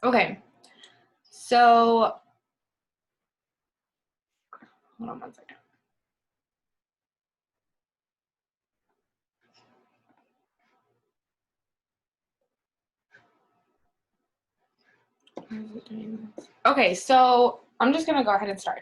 Okay. So, hold on one second. Okay, so I'm just gonna go ahead and start.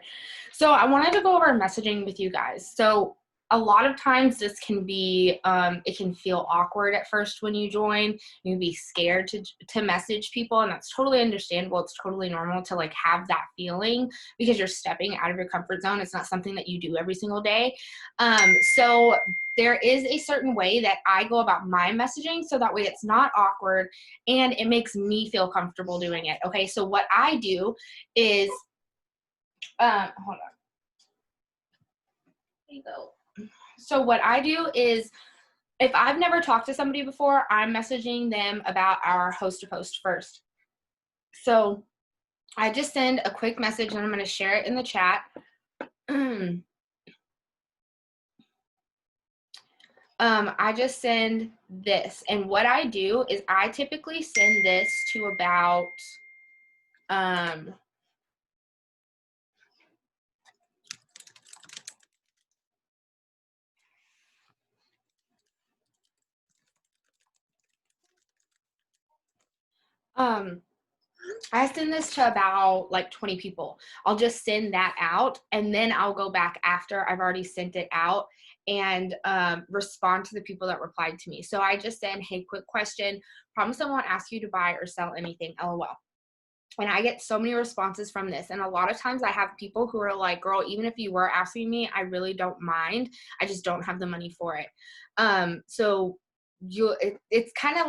So I wanted to go over messaging with you guys. So a lot of times this can be, it can feel awkward at first when you join. You can be scared to message people, and that's totally understandable. It's totally normal to like have that feeling because you're stepping out of your comfort zone. It's not something that you do every single day. So there is a certain way that I go about my messaging so that way it's not awkward and it makes me feel comfortable doing it. Okay, so what I do is, hold on. There you go. So what I do is, if I've never talked to somebody before, I'm messaging them about our host to post first. So I just send a quick message and I'm going to share it in the chat. I just send this, and what I do is I typically send this to about I send this to about like 20 people. I'll just send that out, and then I'll go back after I've already sent it out and respond to the people that replied to me. So I just send, hey, quick question. Promise I won't ask you to buy or sell anything, LOL. And I get so many responses from this. And a lot of times I have people who are like, girl, even if you were asking me, I really don't mind. I just don't have the money for it. So it's kind of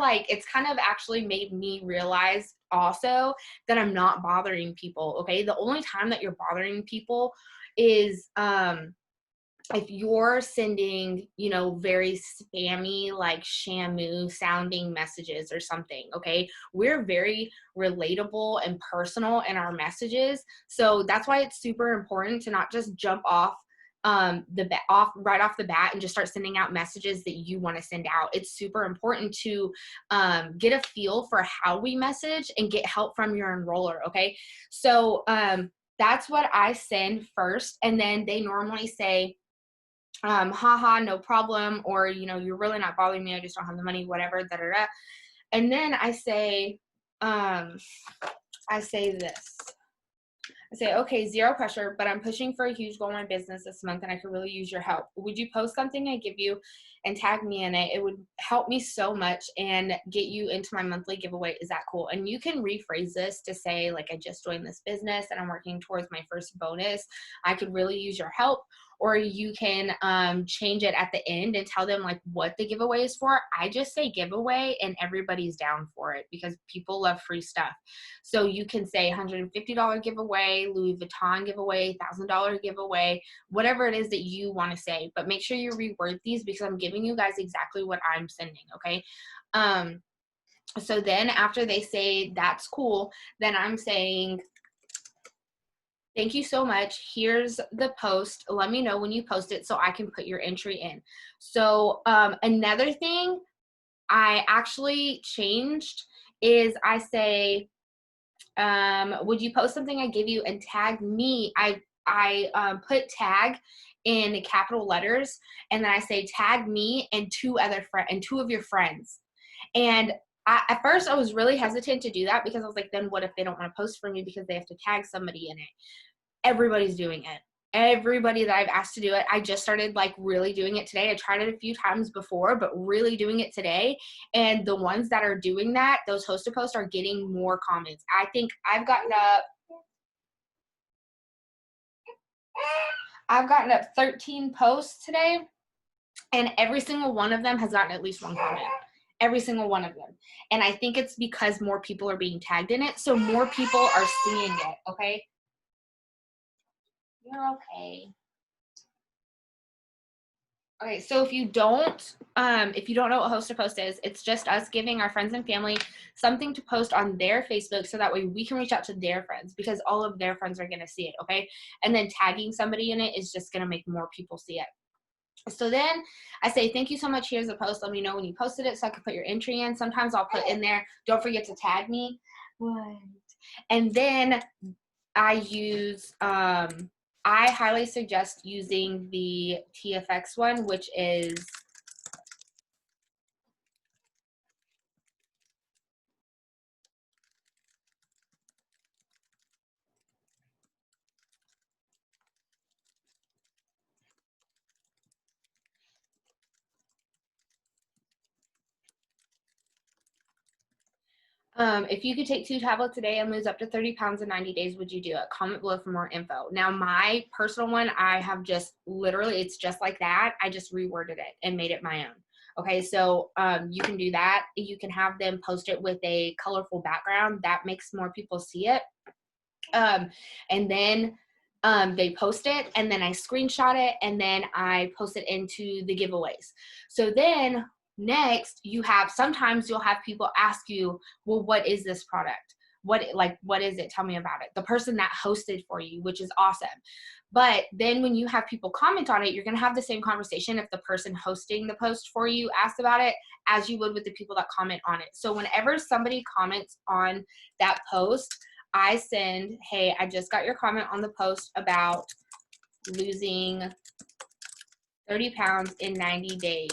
actually made me realize also that I'm not bothering people. Okay. The only time that you're bothering people is, if you're sending, very spammy, like Shamu sounding messages or something, okay? We're very relatable and personal in our messages. So that's why it's super important to not just jump off right off the bat and just start sending out messages that you want to send out. It's super important to get a feel for how we message and get help from your enroller, okay? So that's what I send first, and then they normally say, haha, no problem, or you're really not bothering me, I just don't have the money, whatever, da da da. And then I say this. I say, okay, zero pressure, but I'm pushing for a huge goal in my business this month and I could really use your help. Would you post something I give you and tag me in it? It would help me so much and get you into my monthly giveaway. Is that cool? And you can rephrase this to say, like, I just joined this business and I'm working towards my first bonus. I could really use your help. Or you can change it at the end and tell them like what the giveaway is for. I just say giveaway and everybody's down for it because people love free stuff. So you can say $150 giveaway, Louis Vuitton giveaway, $1,000 giveaway, whatever it is that you want to say. But make sure you reword these because I'm giving you guys exactly what I'm sending, okay? So then after they say that's cool, then I'm saying, thank you so much. Here's the post. Let me know when you post it so I can put your entry in. So another thing I actually changed is I say, would you post something I give you and tag me? I put tag in capital letters, and then I say tag me and two of your friends. And at first I was really hesitant to do that because I was like, then what if they don't want to post for me because they have to tag somebody in it? Everybody's doing it. Everybody that I've asked to do it, I just started like really doing it today. I tried it a few times before, but really doing it today. And the ones that are doing that, those host to post, are getting more comments. I think I've gotten up 13 posts today, and every single one of them has gotten at least one comment. Every single one of them. And I think it's because more people are being tagged in it, so more people are seeing it, okay? You're okay. Okay, so if you don't know what host to post is, it's just us giving our friends and family something to post on their Facebook so that way we can reach out to their friends because all of their friends are going to see it, okay? And then tagging somebody in it is just going to make more people see it. So then I say, thank you so much. Here's the post. Let me know when you posted it so I can put your entry in. Sometimes I'll put in there, don't forget to tag me. What? And then I use, I highly suggest using the TFX one, which is, if you could take 2 tablets a day and lose up to 30 pounds in 90 days, would you do it? Comment below for more info. Now, my personal one, I have just literally, it's just like that. I just reworded it and made it my own. Okay, so you can do that. You can have them post it with a colorful background. That makes more people see it. And then they post it, and then I screenshot it, and then I post it into the giveaways. So then next you have, sometimes you'll have people ask you, well, what is this product? What is it? Tell me about it. The person that hosted for you, which is awesome. But then when you have people comment on it, you're going to have the same conversation if the person hosting the post for you asked about it as you would with the people that comment on it. So whenever somebody comments on that post, I send, hey, I just got your comment on the post about losing 30 pounds in 90 days.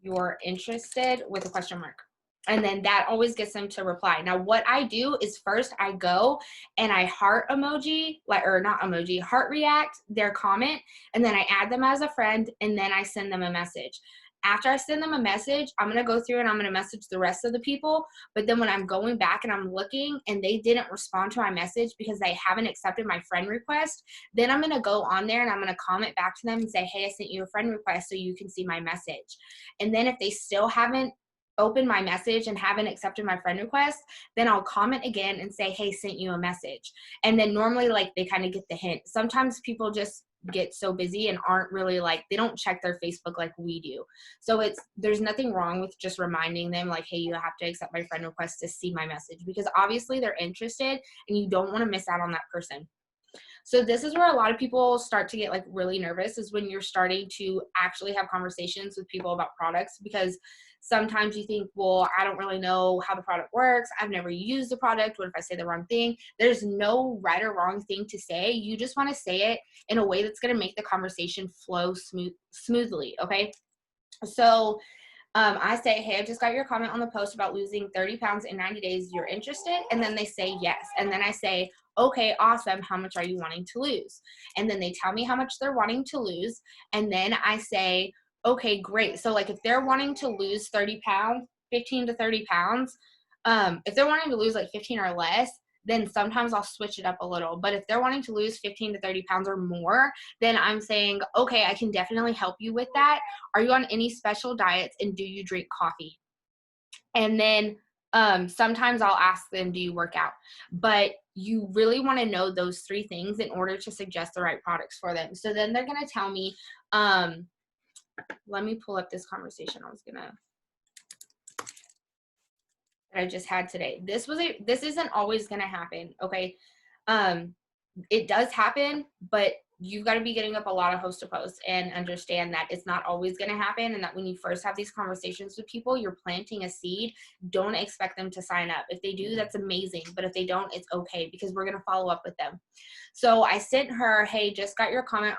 You're interested, with a question mark. And then that always gets them to reply. Now, what I do is first I go and I heart emoji, or not emoji, heart react their comment, and then I add them as a friend, and then I send them a message. After I send them a message, I'm going to go through and I'm going to message the rest of the people. But then when I'm going back and I'm looking and they didn't respond to my message because they haven't accepted my friend request, then I'm going to go on there and I'm going to comment back to them and say, hey, I sent you a friend request so you can see my message. And then if they still haven't opened my message and haven't accepted my friend request, then I'll comment again and say, hey, sent you a message. And then normally, like, they kind of get the hint. Sometimes people just get so busy and aren't really, like, they don't check their Facebook like we do. So there's nothing wrong with just reminding them, like, hey, you have to accept my friend request to see my message, because obviously they're interested and you don't want to miss out on that person. So this is where a lot of people start to get, like, really nervous, is when you're starting to actually have conversations with people about products, because sometimes you think, well, I don't really know how the product works. I've never used the product. What if I say the wrong thing? There's no right or wrong thing to say. You just want to say it in a way that's going to make the conversation flow smoothly. Okay. So I say, hey, I just got your comment on the post about losing 30 pounds in 90 days. You're interested? And then they say yes. And then I say, okay, awesome. How much are you wanting to lose? And then they tell me how much they're wanting to lose. And then I say, okay, great. So, like, if they're wanting to lose 30 pounds, 15 to 30 pounds, if they're wanting to lose like 15 or less, then sometimes I'll switch it up a little. But if they're wanting to lose 15 to 30 pounds or more, then I'm saying, okay, I can definitely help you with that. Are you on any special diets, and do you drink coffee? And then sometimes I'll ask them, do you work out? But you really want to know those 3 things in order to suggest the right products for them. So then they're going to tell me, let me pull up this conversation that I just had today. This isn't always going to happen. Okay. It does happen, but you've got to be getting up a lot of host to posts and understand that it's not always going to happen. And that when you first have these conversations with people, you're planting a seed. Don't expect them to sign up. If they do, that's amazing. But if they don't, it's okay, because we're going to follow up with them. So I sent her, hey, just got your comment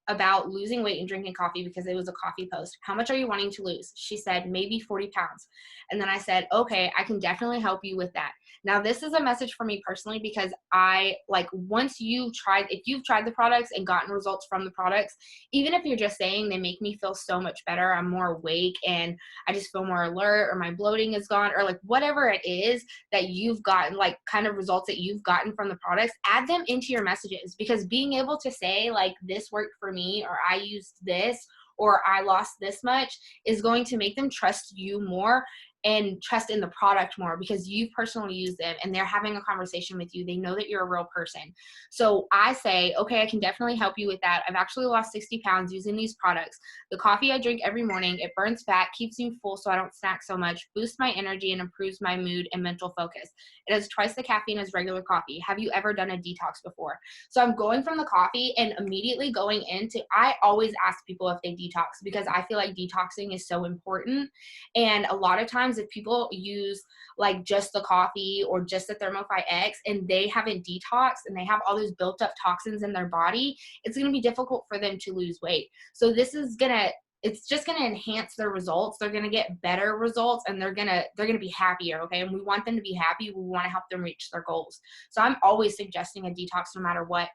about losing weight and drinking coffee, because it was a coffee post. How much are you wanting to lose? She said, maybe 40 pounds. And then I said, okay, I can definitely help you with that. Now, this is a message for me personally, because if you've tried the products and gotten results from the products, even if you're just saying they make me feel so much better, I'm more awake and I just feel more alert, or my bloating is gone, or like whatever it is that you've gotten, like kind of results that you've gotten from the products, add them into your messages, because being able to say, like, this worked for me, or I used this, or I lost this much, is going to make them trust you more and trust in the product more, because you personally use them and they're having a conversation with you. They know that you're a real person. So I say, okay, I can definitely help you with that. I've actually lost 60 pounds using these products. The coffee I drink every morning, it burns fat, keeps me full so I don't snack so much, boosts my energy, and improves my mood and mental focus. It has twice the caffeine as regular coffee. Have you ever done a detox before? So I'm going from the coffee and immediately going into, I always ask people if they detox, because I feel like detoxing is so important. And a lot of times times if people use like just the coffee or just the Thermofy X and they haven't detoxed and they have all those built up toxins in their body, it's going to be difficult for them to lose weight. So this is going to, it's just going to enhance their results. They're going to get better results and they're going to be happier. Okay. And we want them to be happy. We want to help them reach their goals. So I'm always suggesting a detox no matter what,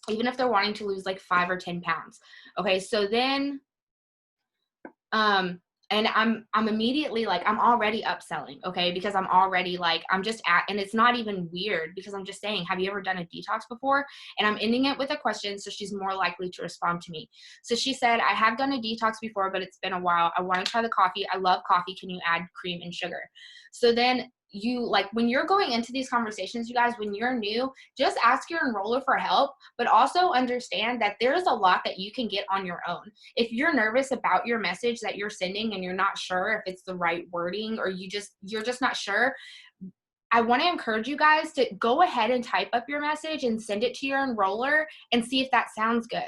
even if they're wanting to lose like 5 or 10 pounds. Okay. So then, and I'm immediately like, I'm already upselling, okay? Because I'm already like, I'm just at, and it's not even weird because I'm just saying, have you ever done a detox before? And I'm ending it with a question so she's more likely to respond to me. So she said, I have done a detox before, but it's been a while. I want to try the coffee. I love coffee. Can you add cream and sugar? So then you like, when you're going into these conversations, you guys, when you're new, just ask your enroller for help, but also understand that there's a lot that you can get on your own. If you're nervous about your message that you're sending and you're not sure if it's the right wording or you're just not sure, I want to encourage you guys to go ahead and type up your message and send it to your enroller and see if that sounds good.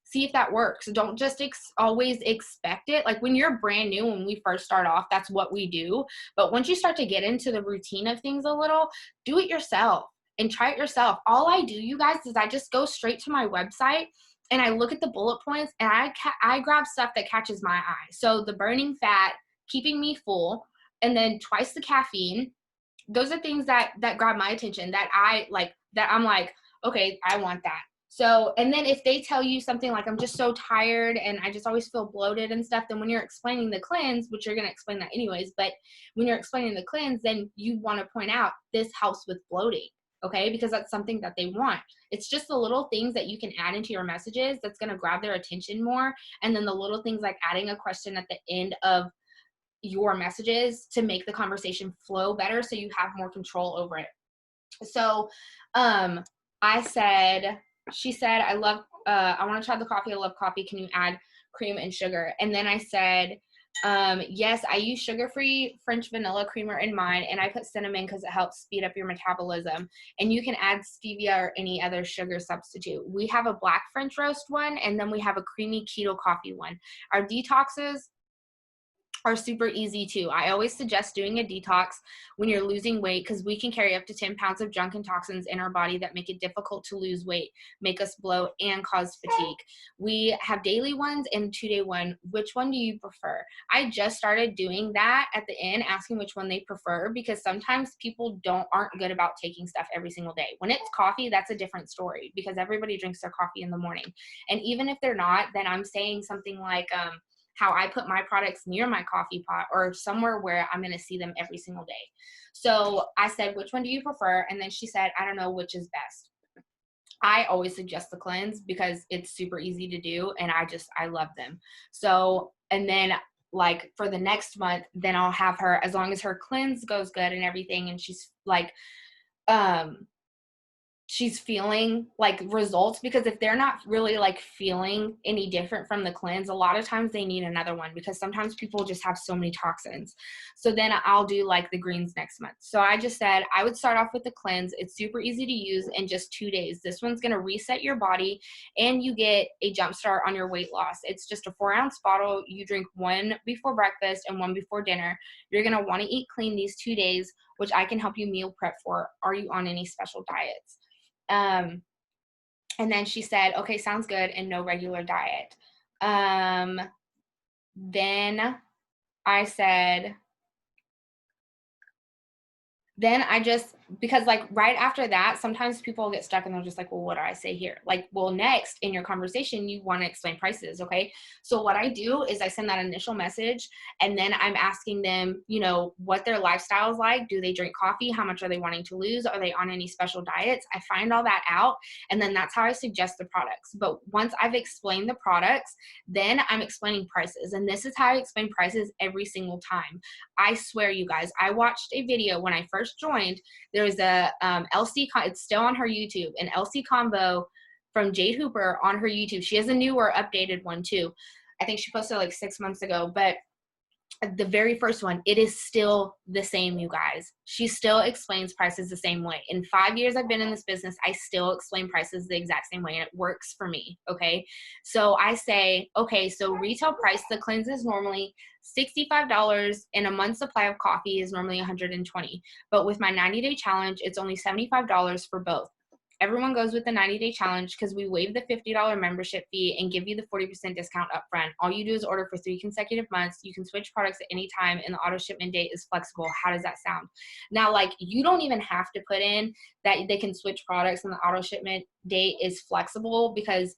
See if that works. Don't just always expect it. Like when you're brand new, when we first start off, that's what we do. But once you start to get into the routine of things a little, do it yourself and try it yourself. All I do, you guys, is I just go straight to my website and I look at the bullet points and I grab stuff that catches my eye. So the burning fat, keeping me full, and then twice the caffeine. Those are things that grab my attention, that I like, that I'm like, okay, I want that. So, and then if they tell you something like, I'm just so tired and I just always feel bloated and stuff, then when you're explaining the cleanse, which you're going to explain that anyways, but when you're explaining the cleanse, then you want to point out this helps with bloating, okay? Because that's something that they want. It's just the little things that you can add into your messages that's going to grab their attention more. And then the little things like adding a question at the end of your messages to make the conversation flow better so you have more control over it. So, she said, I want to try the coffee. I love coffee. Can you add cream and sugar? And then I said, yes, I use sugar-free French vanilla creamer in mine, and I put cinnamon because it helps speed up your metabolism. And you can add stevia or any other sugar substitute. We have a black French roast one, and then we have a creamy keto coffee one. Our detoxes are super easy too. I always suggest doing a detox when you're losing weight because we can carry up to 10 pounds of junk and toxins in our body that make it difficult to lose weight, make us bloat, and cause fatigue. We have daily ones and 2-day one. Which one do you prefer? I just started doing that at the end, asking which one they prefer, because sometimes people aren't good about taking stuff every single day. When it's coffee, that's a different story because everybody drinks their coffee in the morning. And even if they're not, then I'm saying something like, how I put my products near my coffee pot or somewhere where I'm going to see them every single day. So I said, which one do you prefer? And then she said, I don't know which is best. I always suggest the cleanse because it's super easy to do and I love them. So, and then like for the next month, then I'll have her, as long as her cleanse goes good and everything, and she's like, she's feeling like results, because if they're not really like feeling any different from the cleanse, a lot of times they need another one because sometimes people just have so many toxins. So then I'll do like the greens next month. So I just said I would start off with the cleanse. It's super easy to use in just 2 days. This one's going to reset your body and you get a jump start on your weight loss. It's just a 4-ounce bottle. You drink one before breakfast and one before dinner. You're going to want to eat clean these 2 days, which I can help you meal prep for. Are you on any special diets? And then she said, okay, sounds good, and no regular diet. Then I said, because like right after that, sometimes people get stuck and they're just like, well, what do I say here? Like, well, next in your conversation, you want to explain prices. Okay. So what I do is I send that initial message and then I'm asking them, you know, what their lifestyle is like. Do they drink coffee? How much are they wanting to lose? Are they on any special diets? I find all that out. And then that's how I suggest the products. But once I've explained the products, then I'm explaining prices. And this is how I explain prices every single time. I swear, you guys, I watched a video when I first joined. There's a it's still on her YouTube, an LC combo from Jade Hooper on her YouTube. She has a newer updated one too. I think she posted like 6 months ago, but the very first one, it is still the same, you guys. She still explains prices the same way. In 5 years I've been in this business, I still explain prices the exact same way, and it works for me, okay? So I say, okay, so retail price, the cleanse is normally $65, and a month's supply of coffee is normally $120. But with my 90-day challenge, it's only $75 for both. Everyone goes with the 90-day challenge because we waive the $50 membership fee and give you the 40% discount upfront. All you do is order for 3 consecutive months. You can switch products at any time, and the auto shipment date is flexible. How does that sound? Now, like, you don't even have to put in that they can switch products and the auto shipment date is flexible, because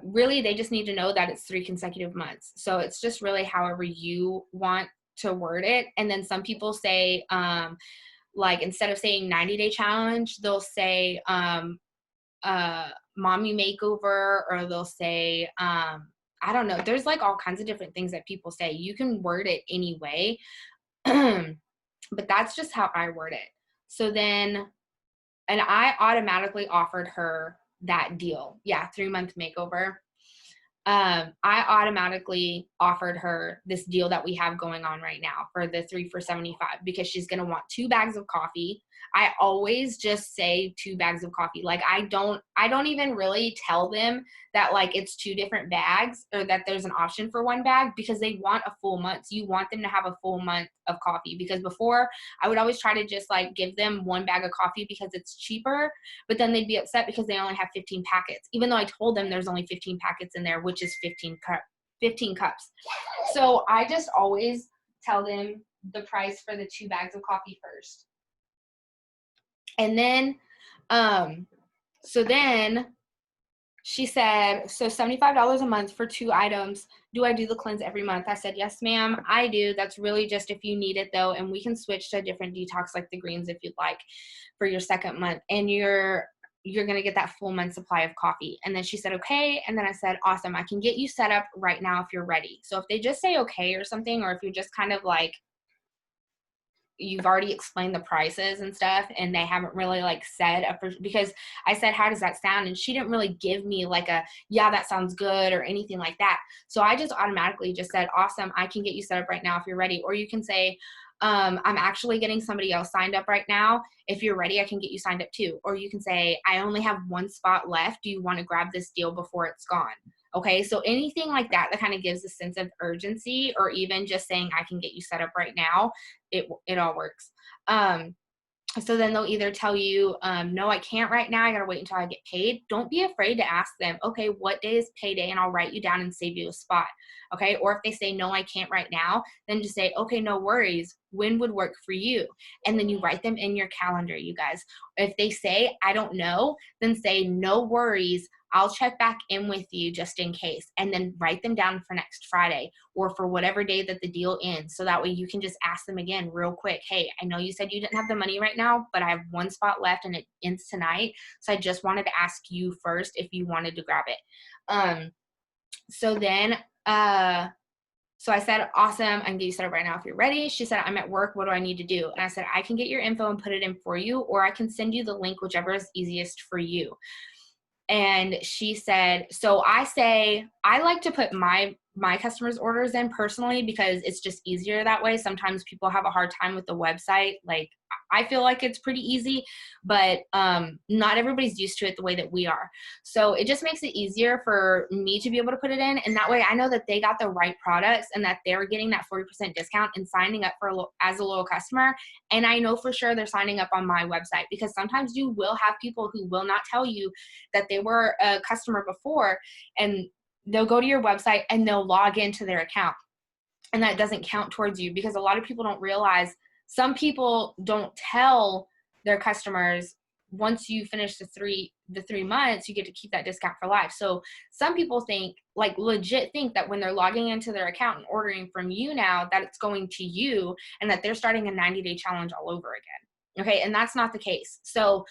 really they just need to know that it's 3 consecutive months. So it's just really however you want to word it. And then some people say, like, instead of saying 90-day challenge, they'll say mommy makeover, or they'll say I don't know. There's like all kinds of different things that people say. You can word it any way. But that's just how I word it. So then, and I automatically offered her that deal. Yeah, 3-month makeover. I automatically offered her this deal that we have going on right now for the 3 for $75, because she's going to want 2 bags of coffee. I always just say 2 bags of coffee. Like, I don't even really tell them that like it's 2 different bags, or that there's an option for 1 bag, because they want a full month. So you want them to have a full month of coffee, because before I would always try to just like give them 1 bag of coffee because it's cheaper, but then they'd be upset because they only have 15 packets, even though I told them there's only 15 packets in there, which is 15 cups. So I just always tell them the price for the 2 bags of coffee first. And then, so then she said, so $75 a month for 2 items. Do I do the cleanse every month? I said, yes, ma'am, I do. That's really just if you need it though. And we can switch to a different detox like the greens if you'd like for your 2nd month. And you're going to get that full month supply of coffee. And then she said, okay. And then I said, awesome. I can get you set up right now if you're ready. So if they just say okay or something, or if you're just kind of like, you've already explained the prices and stuff, and they haven't really like said because I said, how does that sound? And she didn't really give me like a, yeah, that sounds good, or anything like that. So I just automatically just said, awesome, I can get you set up right now if you're ready. Or you can say, I'm actually getting somebody else signed up right now. If you're ready, I can get you signed up too. Or you can say, I only have 1 spot left. Do you want to grab this deal before it's gone? Okay, so anything like that kind of gives a sense of urgency, or even just saying I can get you set up right now, it all works. So then they'll either tell you, no, I can't right now, I gotta wait until I get paid. Don't be afraid to ask them, okay, what day is payday, and I'll write you down and save you a spot. Okay, or if they say, no, I can't right now, then just say, okay, no worries, when would work for you? And then you write them in your calendar, you guys. If they say, I don't know, then say, no worries, I'll check back in with you just in case, and then write them down for next Friday, or for whatever day that the deal ends. So that way you can just ask them again real quick. Hey, I know you said you didn't have the money right now, but I have 1 spot left and it ends tonight. So I just wanted to ask you first if you wanted to grab it. So then, so I said, awesome, I can get you set up right now if you're ready. She said, I'm at work, what do I need to do? And I said, I can get your info and put it in for you, or I can send you the link, whichever is easiest for you. And she said, so I say, I like to put my customers' orders in personally, because it's just easier that way. Sometimes people have a hard time with the website. Like, I feel like it's pretty easy, but not everybody's used to it the way that we are. So it just makes it easier for me to be able to put it in. And that way I know that they got the right products, and that they're getting that 40% discount and signing up as a loyal customer. And I know for sure they're signing up on my website, because sometimes you will have people who will not tell you that they were a customer before, and they'll go to your website and they'll log into their account, and that doesn't count towards you, because a lot of people don't realize, some people don't tell their customers, once you finish the 3 months, you get to keep that discount for life. So some people think, like legit think, that when they're logging into their account and ordering from you now, that it's going to you, and that they're starting a 90-day challenge all over again. Okay, and that's not the case. So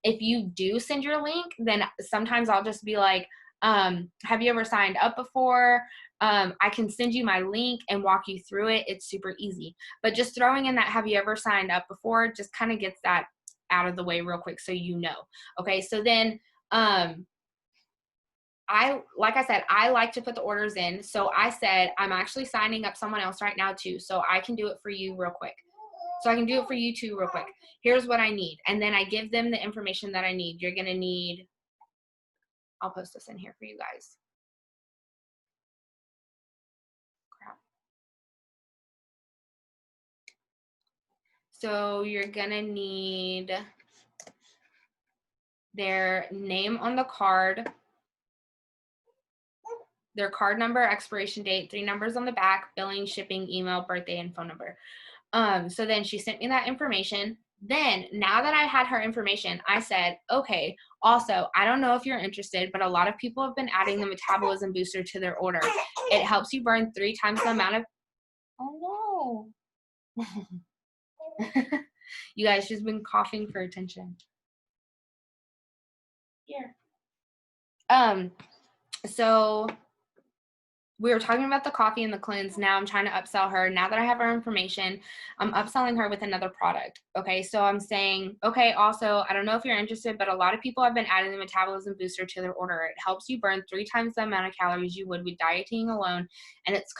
if you do send your link, then sometimes I'll just be like, have you ever signed up before? I can send you my link and walk you through it. It's super easy. But just throwing in that have you ever signed up before just kind of gets that out of the way real quick, so you know. Okay, so then like I said, I like to put the orders in. So I said, I'm actually signing up someone else right now too, so I can do it for you real quick. So I can do it for you too real quick. Here's what I need. And then I give them the information that I need. You're going to need, I'll post this in here for you guys. Crap. So you're gonna need their name on the card, their card number, expiration date, 3 numbers on the back, billing, shipping, email, birthday, and phone number. So then she sent me that information. Then, now that I had her information, I said, okay, also, I don't know if you're interested, but a lot of people have been adding the metabolism booster to their order. It helps you burn 3 times the amount of, oh no. You guys, she's been coughing for attention. Here. So we were talking about the coffee and the cleanse. Now I'm trying to upsell her. Now that I have her information, I'm upselling her with another product. Okay, so I'm saying, okay, also, I don't know if you're interested, but a lot of people have been adding the metabolism booster to their order. It helps you burn 3 times the amount of calories you would with dieting alone, and it's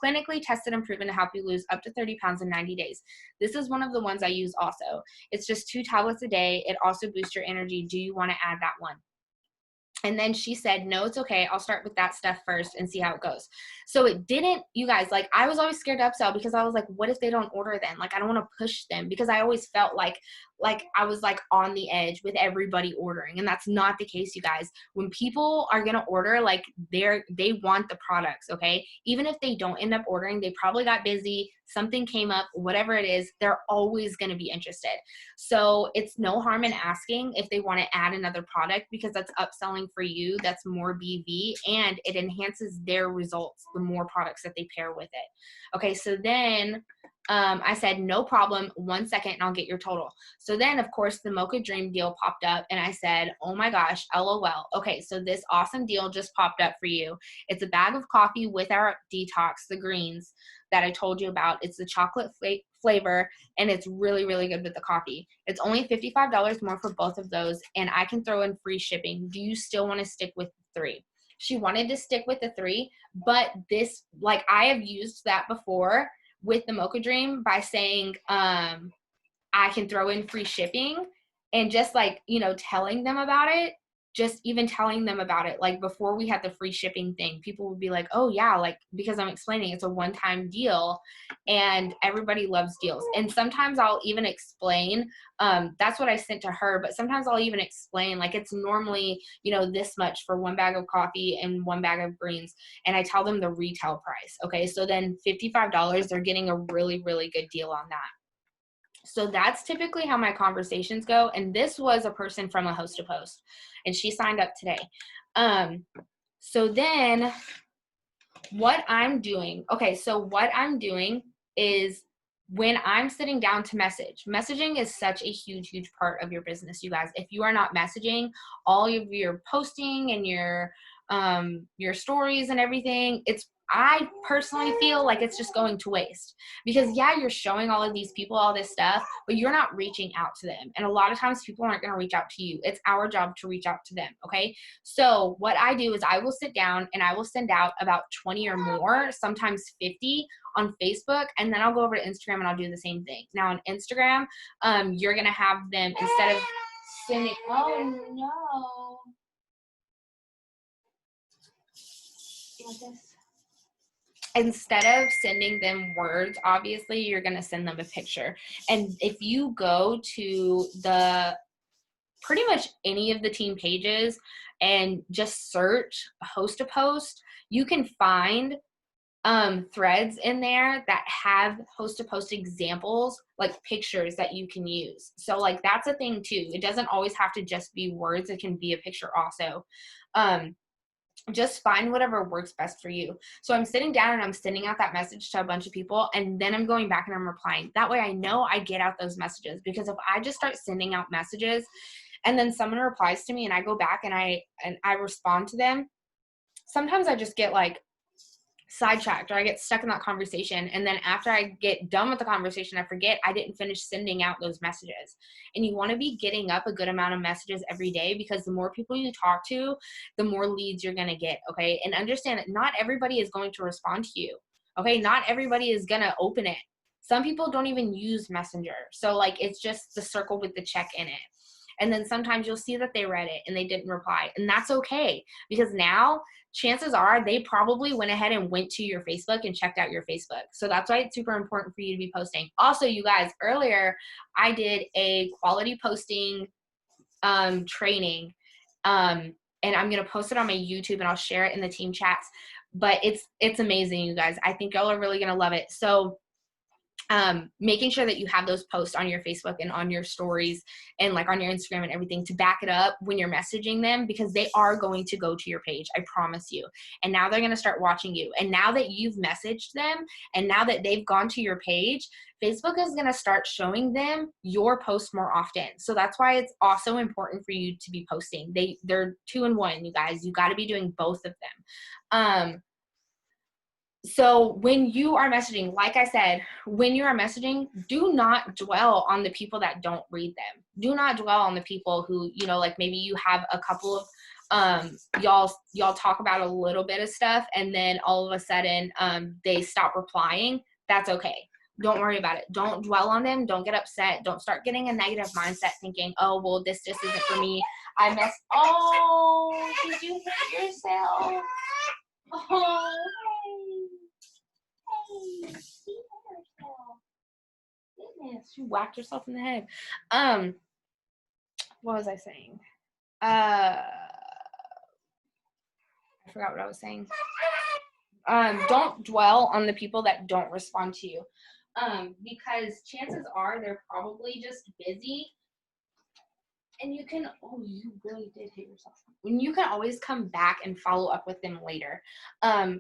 clinically tested and proven to help you lose up to 30 pounds in 90 days. This is one of the ones I use also. It's just 2 tablets a day. It also boosts your energy. Do you want to add that one? And then she said, no, it's okay. I'll start with that stuff first and see how it goes. So it didn't, you guys, like, I was always scared to upsell because I was like, what if they don't order then? Like, I don't want to push them because I always felt like I was like on the edge with everybody ordering. And that's not the case, you guys. When people are going to order, like, they want the products. Okay. Even if they don't end up ordering, they probably got busy, something came up, whatever it is, they're always going to be interested. So it's no harm in asking if they want to add another product because that's upselling for you. That's more BV and it enhances their results the more products that they pair with it. Okay, so then I said, no problem, 1 second and I'll get your total. So then, of course, the Mocha Dream deal popped up and I said, oh my gosh, LOL. Okay, so this awesome deal just popped up for you. It's a bag of coffee with our detox, the greens that I told you about. It's the chocolate flavor and it's really, really good with the coffee. It's only $55 more for both of those and I can throw in free shipping. Do you still want to stick with 3? She wanted to stick with the 3, but this, like, I have used that before with the Mocha Dream by saying I can throw in free shipping and just like, telling them about it, just even telling them about it. Like before we had the free shipping thing, people would be like, oh yeah, like, because I'm explaining it's a one-time deal and everybody loves deals. And sometimes I'll even explain, that's what I sent to her, but sometimes I'll even explain like it's normally, this much for 1 bag of coffee and 1 bag of greens. And I tell them the retail price. Okay. So then $55, they're getting a really, really good deal on that. So that's typically how my conversations go. And this was a person from a host to post and she signed up today. So then what I'm doing, is when I'm sitting down to messaging is such a huge, huge part of your business, you guys. If you are not messaging, all of your posting and your stories and everything, I personally feel like it's just going to waste because yeah, you're showing all of these people all this stuff, but you're not reaching out to them. And a lot of times people aren't going to reach out to you. It's our job to reach out to them. Okay. So what I do is I will sit down and I will send out about 20 or more, sometimes 50 on Facebook. And then I'll go over to Instagram and I'll do the same thing. Now on Instagram, you're going to have them instead of sending, oh no. You want this? Instead of sending them words, obviously you're going to send them a picture. And if you go to pretty much any of the team pages and just search host to post, you can find threads in there that have host to post examples, like pictures that you can use. So like that's a thing too. It doesn't always have to just be words. It can be a picture also. Just find whatever works best for you. So I'm sitting down and I'm sending out that message to a bunch of people and then I'm going back and I'm replying. That way I know I get out those messages, because if I just start sending out messages and then someone replies to me and I go back and I respond to them, sometimes I just get like sidetracked or I get stuck in that conversation. And then after I get done with the conversation, I forget I didn't finish sending out those messages. And you want to be getting up a good amount of messages every day, because the more people you talk to, the more leads you're going to get. Okay. And understand that not everybody is going to respond to you. Okay. Not everybody is going to open it. Some people don't even use Messenger. So like, it's just the circle with the check in it. And then sometimes you'll see that they read it and they didn't reply. And that's okay, because now chances are they probably went ahead and went to your Facebook and checked out your Facebook. So that's why it's super important for you to be posting. Also, you guys, earlier I did a quality posting training, and I'm gonna post it on my YouTube and I'll share it in the team chats. But it's amazing, you guys. I think y'all are really gonna love it. So making sure that you have those posts on your Facebook and on your stories and like on your Instagram and everything to back it up when you're messaging them, because they are going to go to your page, I promise you. And now they're going to start watching you. And now that you've messaged them and now that they've gone to your page, Facebook is going to start showing them your posts more often. So that's why it's also important for you to be posting. They're 2 in 1, you guys. You got to be doing both of them. So when you are messaging, like I said, when you are messaging, do not dwell on the people that don't read them. Do not dwell on the people who, you know, like maybe you have a couple of, y'all talk about a little bit of stuff and then all of a sudden they stop replying. That's okay. Don't worry about it. Don't dwell on them. Don't get upset. Don't start getting a negative mindset thinking, oh, well, this just isn't for me. Oh, did you hit yourself? Oh, hey, she hit herself. Goodness, she whacked herself in the head. What was I saying? I forgot what I was saying. Don't dwell on the people that don't respond to you, because chances are they're probably just busy. And you can, oh, you really did hit yourself. When you can always come back and follow up with them later.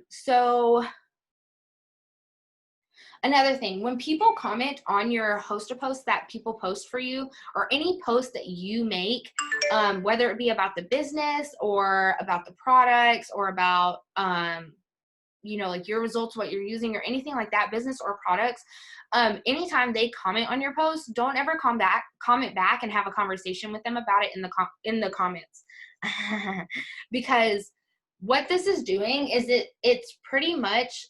So another thing, when people comment on your host post that people post for you, or any post that you make, whether it be about the business or about the products or about, you know, like your results, what you're using or anything like that, business or products, anytime they comment on your post, don't ever comment back and have a conversation with them about it in the comments. Because what this is doing is it's pretty much,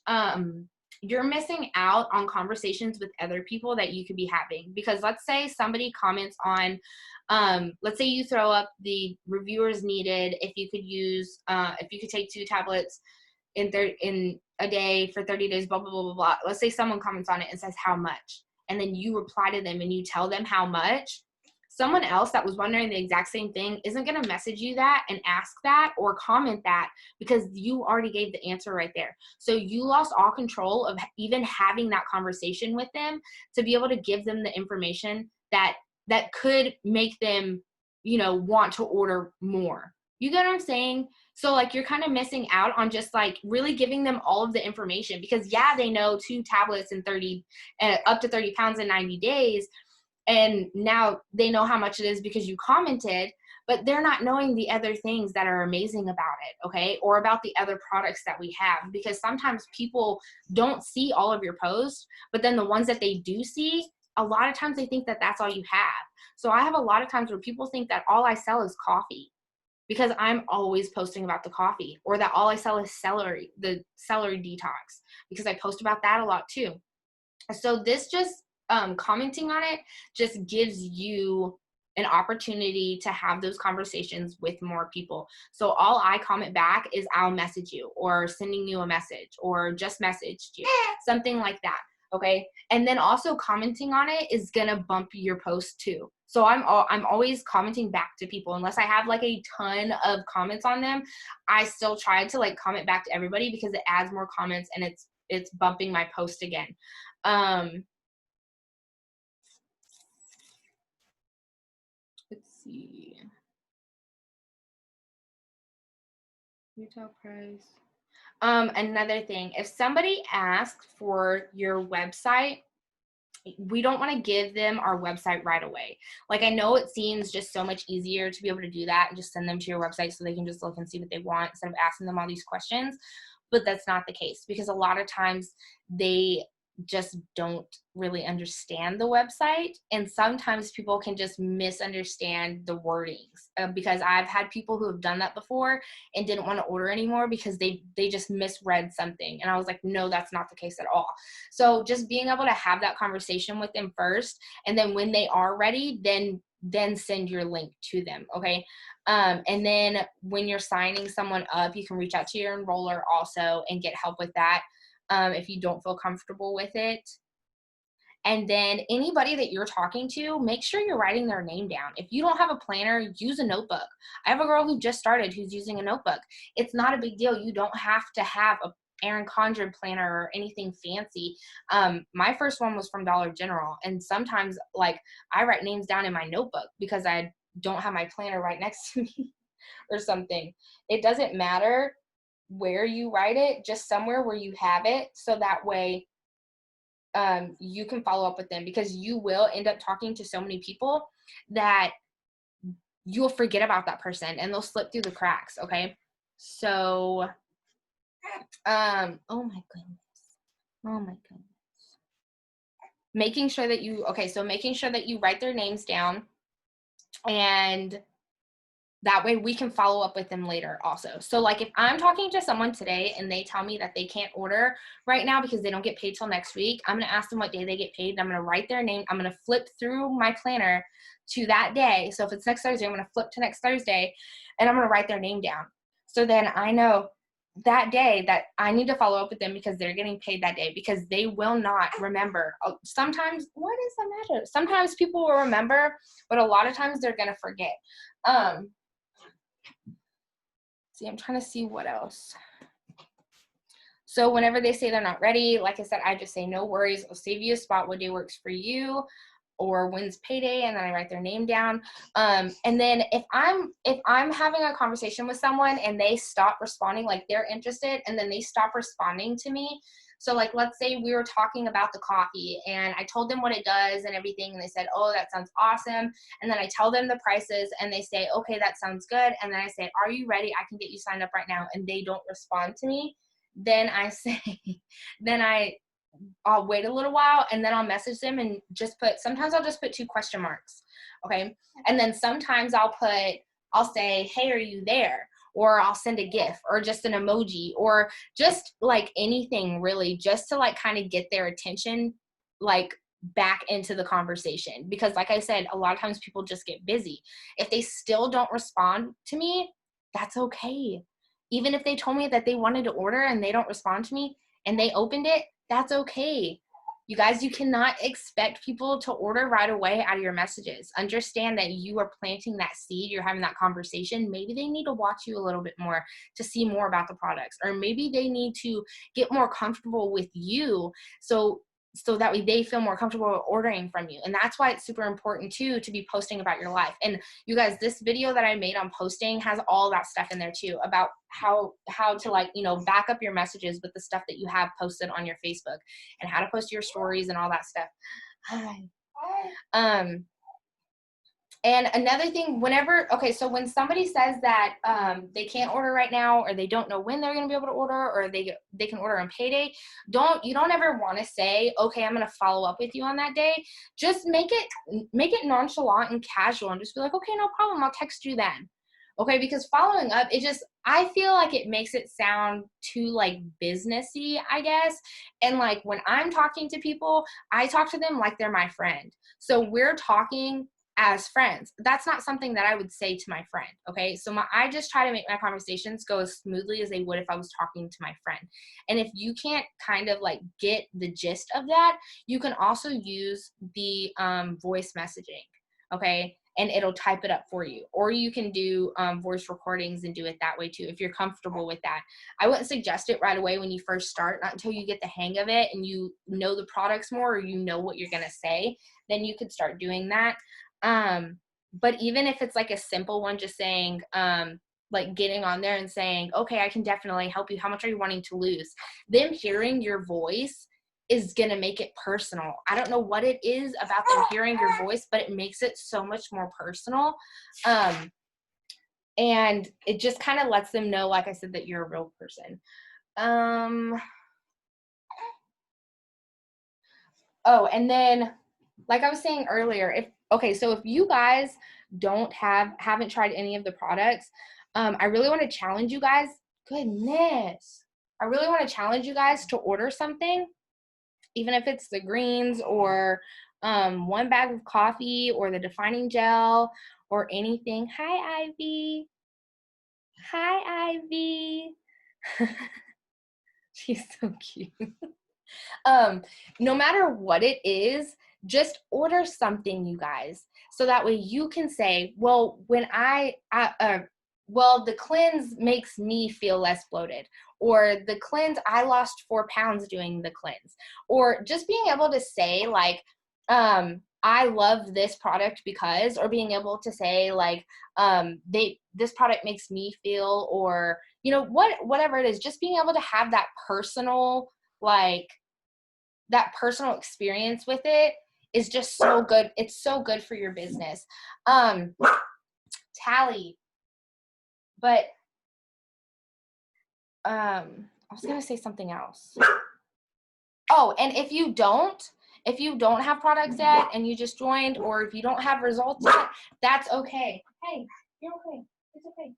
you're missing out on conversations with other people that you could be having. Because let's say somebody comments on, let's say you throw up the reviewers needed if you could take 2 tablets in a day for 30 days, blah, blah, blah, blah, blah. Let's say someone comments on it and says how much, and then you reply to them and you tell them how much. Someone else that was wondering the exact same thing isn't going to message you that and ask that or comment that, because you already gave the answer right there. So you lost all control of even having that conversation with them to be able to give them the information that could make them, you know, want to order more. You get what I'm saying? So like you're kind of missing out on just like really giving them all of the information, because yeah, they know 2 tablets and up to 30 pounds in 90 days. And now they know how much it is because you commented, but they're not knowing the other things that are amazing about it, okay? Or about the other products that we have, because sometimes people don't see all of your posts, but then the ones that they do see, a lot of times they think that that's all you have. So I have a lot of times where people think that all I sell is coffee, because I'm always posting about the coffee, or that all I sell is celery, the celery detox, because I post about that a lot too. So this just, commenting on it just gives you an opportunity to have those conversations with more people. So all I comment back is I'll message you, or sending you a message, or just messaged you, something like that. Okay. And then also commenting on it is going to bump your post too. So I'm always commenting back to people, unless I have like a ton of comments on them. I still try to like comment back to everybody, because it adds more comments and it's bumping my post again. Let's see. Retail price. Another thing, if somebody asks for your website, we don't want to give them our website right away. Like, I know it seems just so much easier to be able to do that and just send them to your website so they can just look and see what they want instead of asking them all these questions. But that's not the case, because a lot of times they just don't really understand the website, and sometimes people can just misunderstand the wordings, because I've had people who have done that before and didn't want to order anymore because they just misread something, and I was like, no, that's not the case at all. So just being able to have that conversation with them first, and then when they are ready, then then send your link to them. Okay. And then when you're signing someone up, you can reach out to your enroller also and get help with that if you don't feel comfortable with it. And then anybody that you're talking to, make sure you're writing their name down. If you don't have a planner, use a notebook. I have a girl who just started who's using a notebook. It's not a big deal. You don't have to have a Erin Condren planner or anything fancy. My first one was from Dollar General, and sometimes like I write names down in my notebook because I don't have my planner right next to me or something. It doesn't matter where you write it, just somewhere where you have it, so that way you can follow up with them, because you will end up talking to so many people that you'll forget about that person and they'll slip through the cracks. Okay. So, oh my goodness. Oh my goodness. Making sure that you write their names down, and that way we can follow up with them later also. So like if I'm talking to someone today and they tell me that they can't order right now because they don't get paid till next week, I'm going to ask them what day they get paid. I'm going to write their name. I'm going to flip through my planner to that day. So if it's next Thursday, I'm going to flip to next Thursday and I'm going to write their name down. So then I know that day that I need to follow up with them because they're getting paid that day, because they will not remember. Sometimes, what is the matter? Sometimes people will remember, but a lot of times they're going to forget. See, I'm trying to see what else. So whenever they say they're not ready, like I said, I just say no worries. I'll save you a spot. What day works for you, or when's payday, and then I write their name down. And then if I'm having a conversation with someone and they stop responding, like they're interested, and then they stop responding to me. So like, let's say we were talking about the coffee and I told them what it does and everything, and they said, oh, that sounds awesome. And then I tell them the prices and they say, okay, that sounds good. And then I say, are you ready? I can get you signed up right now. And they don't respond to me. Then I say, I'll wait a little while and then I'll message them and sometimes I'll just put 2 question marks. Okay. And then sometimes I'll say, hey, are you there? Or I'll send a GIF or just an emoji or just like anything really, just to like kind of get their attention like back into the conversation. Because like I said, a lot of times people just get busy. If they still don't respond to me, that's okay. Even if they told me that they wanted to order and they don't respond to me and they opened it, that's okay. You guys, you cannot expect people to order right away out of your messages. Understand that you are planting that seed. You're having that conversation. Maybe they need to watch you a little bit more to see more about the products, or maybe they need to get more comfortable with you. So that way they feel more comfortable ordering from you. And that's why it's super important too, to be posting about your life. And you guys, this video that I made on posting has all that stuff in there too, about how to like, back up your messages with the stuff that you have posted on your Facebook, and how to post your stories and all that stuff. And another thing, so when somebody says that they can't order right now, or they don't know when they're going to be able to order, or they can order on payday, you don't ever want to say, okay, I'm going to follow up with you on that day. Just make it nonchalant and casual, and just be like, okay, no problem, I'll text you then. Okay, because following up, I feel like it makes it sound too like businessy, I guess. And like when I'm talking to people, I talk to them like they're my friend. So we're talking as friends. That's not something that I would say to my friend. Okay. So I just try to make my conversations go as smoothly as they would if I was talking to my friend. And if you can't kind of like get the gist of that, you can also use the voice messaging. Okay. And it'll type it up for you. Or you can do voice recordings and do it that way too, if you're comfortable with that. I wouldn't suggest it right away when you first start, not until you get the hang of it and you know the products more, or you know what you're going to say, then you could start doing that. But even if it's like a simple one, just saying, like getting on there and saying, okay, I can definitely help you. How much are you wanting to lose? Them hearing your voice is going to make it personal. I don't know what it is about them hearing your voice, but it makes it so much more personal. And it just kind of lets them know, like I said, that you're a real person. Oh, and then like I was saying earlier, so if you guys haven't tried any of the products, I really want to challenge you guys. Goodness. I really want to challenge you guys to order something, even if it's the greens or one bag of coffee or the defining gel or anything. Hi, Ivy. Hi, Ivy. She's so cute. No matter what it is, just order something, you guys, so that way you can say, well, when well, the cleanse makes me feel less bloated, or the cleanse, I lost 4 pounds doing the cleanse, or just being able to say like, I love this product because, or being able to say like, this product makes me feel, or, you know, whatever it is, just being able to have that personal, like, that personal experience with it is just so good. It's so good for your business. Tally, but I was gonna say something else. Oh, and if you don't have products yet and you just joined, or if you don't have results yet, that's okay. Hey, you're okay. It's okay.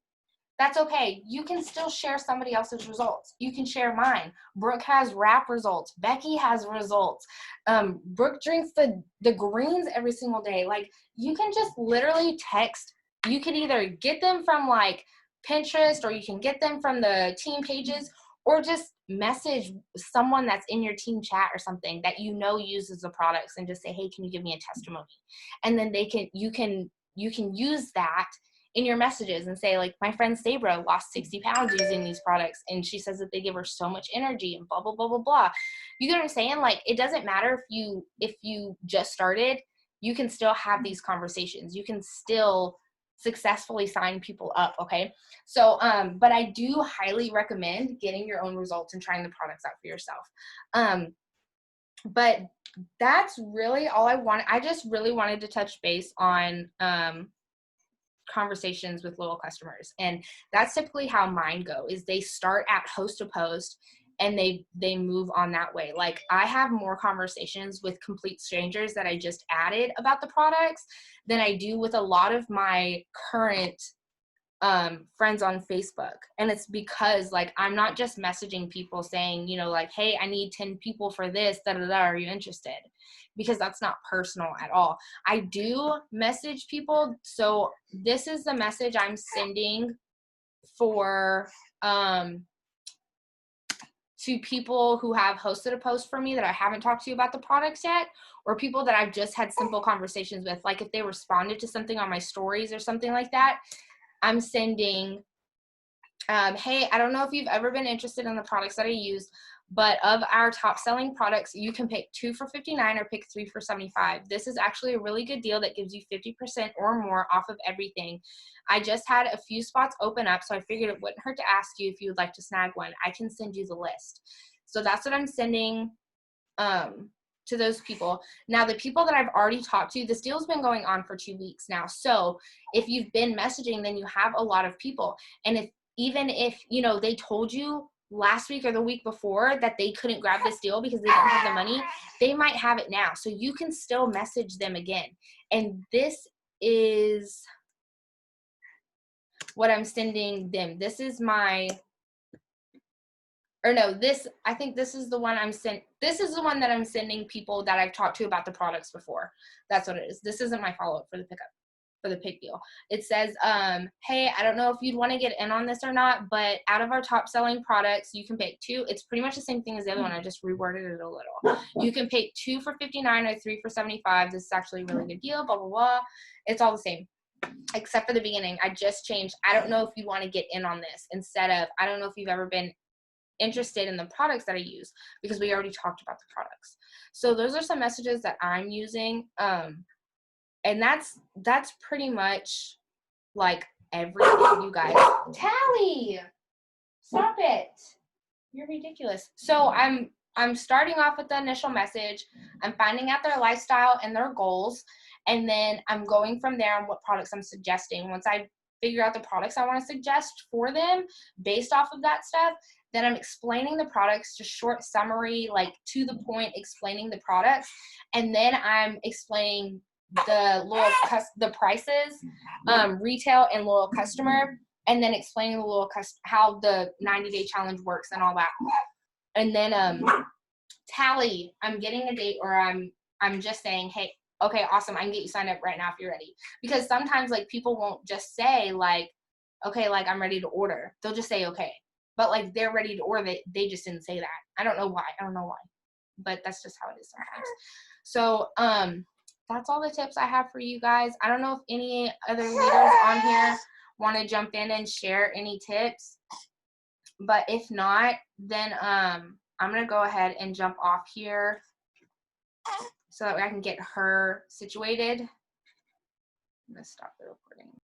That's okay. You can still share somebody else's results. You can share mine. Brooke has wrap results. Becky has results. Brooke drinks the greens every single day. Like, you can just literally text. You can either get them from like Pinterest, or you can get them from the team pages, or just message someone that's in your team chat or something that you know uses the products, and just say, hey, can you give me a testimony? And then you can use that in your messages and say, like, my friend Sabra lost 60 pounds using these products, and she says that they give her so much energy and blah, blah, blah, blah, blah. You get what I'm saying? Like, it doesn't matter if you just started, you can still have these conversations. You can still successfully sign people up. Okay. So, but I do highly recommend getting your own results and trying the products out for yourself. But that's really all I wanted. I just really wanted to touch base on, conversations with loyal customers, and that's typically how mine go. Is they start at host to post, and they move on that way. Like, I have more conversations with complete strangers that I just added about the products than I do with a lot of my current friends on Facebook. And it's because, like, I'm not just messaging people saying, you know, like, hey, I need 10 people for this, da da da, are you interested? Because that's not personal at all. I do message people. So this is the message I'm sending for to people who have hosted a post for me that I haven't talked to about the products yet, or people that I've just had simple conversations with. Like, if they responded to something on my stories or something like that, I'm sending, hey, I don't know if you've ever been interested in the products that I use, but of our top selling products, you can pick 2 for $59 or pick 3 for $75. This is actually a really good deal that gives you 50% or more off of everything. I just had a few spots open up, so I figured it wouldn't hurt to ask you if you would like to snag one. I can send you the list. So that's what I'm sending to those people. Now, the people that I've already talked to, this deal's been going on for 2 weeks now. So if you've been messaging, then you have a lot of people. And even if, you know, they told you last week or the week before that they couldn't grab this deal because they don't have the money, they might have it now. So you can still message them again. And this is what I'm sending them. This is my, or no, this, I think this is the one this is the one that I'm sending people that I've talked to about the products before. That's what it is. This isn't my follow-up for the pickup, for the pick deal. It says, hey, I don't know if you'd want to get in on this or not, but out of our top selling products, you can pick 2. It's pretty much the same thing as the other one. I just reworded it a little. You can pick 2 for $59 or 3 for $75. This is actually a really good deal, blah, blah, blah. It's all the same, except for the beginning. I just changed, I don't know if you want to get in on this, instead of, I don't know if you've ever been interested in the products that I use, because we already talked about the products. So those are some messages that I'm using. And that's pretty much like everything, you guys. Tally, stop it. You're ridiculous. So I'm starting off with the initial message. I'm finding out their lifestyle and their goals. And then I'm going from there on what products I'm suggesting. Once I figure out the products I want to suggest for them based off of that stuff, then I'm explaining the products, just short summary, like to the point, explaining the products. And then I'm explaining the prices, retail and loyal customer, and then explaining the loyal how the 90-day challenge works and all that. And then Tally, I'm getting a date, or I'm I'm just saying, hey, okay, awesome, I can get you signed up right now if you're ready. Because sometimes like people won't just say like, okay, like I'm ready to order. They'll just say okay. But like they're ready to order, they just didn't say that. I don't know why. I don't know why. But that's just how it is sometimes. So that's all the tips I have for you guys. I don't know if any other leaders on here want to jump in and share any tips. But if not, then I'm gonna go ahead and jump off here so that I can get her situated. I'm gonna stop the recording.